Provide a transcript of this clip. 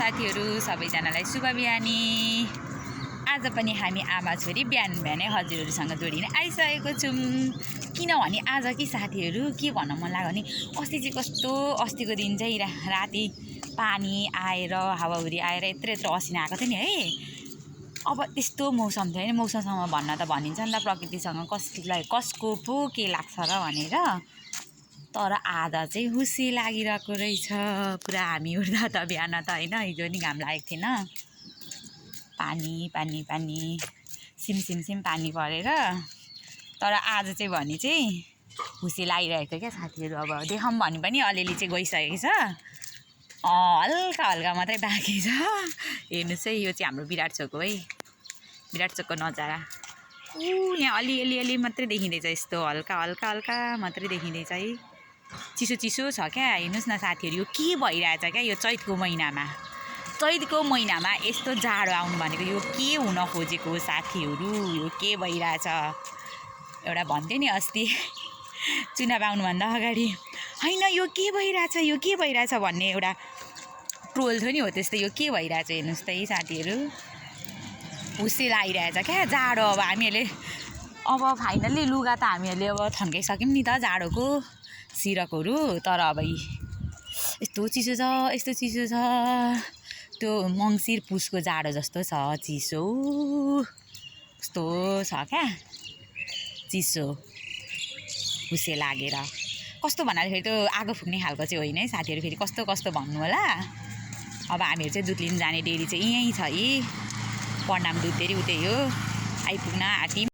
साथीहरू सबैजनालाई शुभ बिहानी। आज पनि हामी आमा छोरी बिहान बिहानै हजुरहरूसँग जोडिने आइसकेको छौँ। किनभने आज कि साथीहरू के भन्न मन लाग्यो भने अस्तिको दिन चाहिँ राति पानी आएर हावाहुरी आएर यत्रो असिना आएको थियो नि है। अब त्यस्तो मौसम थियो नि, मौसमसँग भन्न त भनिन्छ नि त प्रकृतिसँग कसको पो के लाग्छ र भनेर। तर आज चाहिँ खुसी लागिरहेको रहेछ पुरा। हामी उठ्दा त बिहान त होइन, हिजो नि घाम लागेको थिएन, पानी पानी पानी सिम पानी परेर। तर आज चाहिँ भने चाहिँ खुसी लागिरहेको क्या साथीहरू। अब देखाउँ भने पनि अलिअलि चाहिँ गइसकेको छ, हल्का हल्का मात्रै बाँकी छ। हेर्नुहोस् है, यो चाहिँ हाम्रो विराट चोक हो है, विराट चोकको नजारा। यहाँ अलि मात्रै देखिँदैछ, यस्तो हल्का हल्का हल्का मात्रै देखिँदैछ है। चिसो छ क्या। हेर्नुहोस् न साथीहरू, यो के भइरहेछ क्या यो चैतको महिनामा यस्तो जाडो आउनु भनेको यो के हुन खोजेको साथीहरू, यो के भइरहेछ। एउटा भन्थ्यो नि अस्ति चुनाव आउनुभन्दा अगाडि, होइन यो के भइरहेछ भन्ने एउटा ट्रोल थियो नि, हो त्यस्तै यो के भइरहेछ। हेर्नुहोस् त है साथीहरू, खुसी लागिरहेछ क्या जाडो। अब हामीहरूले अब फाइनल्ली लुगा त हामीहरूले अब थन्काइसक्यौँ नि त जाडोको सिरकहरू। तर अब यस्तो चिसो छ, त्यो मङ्सिर पुसको जाडो जस्तो छ चिसो, कस्तो छ क्या चिसो। खुसी लागेर कस्तो भन्नाले फेरि त्यो आगो फुक्ने खालको चाहिँ होइन है साथीहरू। फेरि कस्तो भन्नु होला। अब हामीहरू चाहिँ दुध लिन जाने डेरी चाहिँ यहीँ छ है, प्रणाम दुध डेरी, उतै हो, आइपुग्न आँट्यौँ।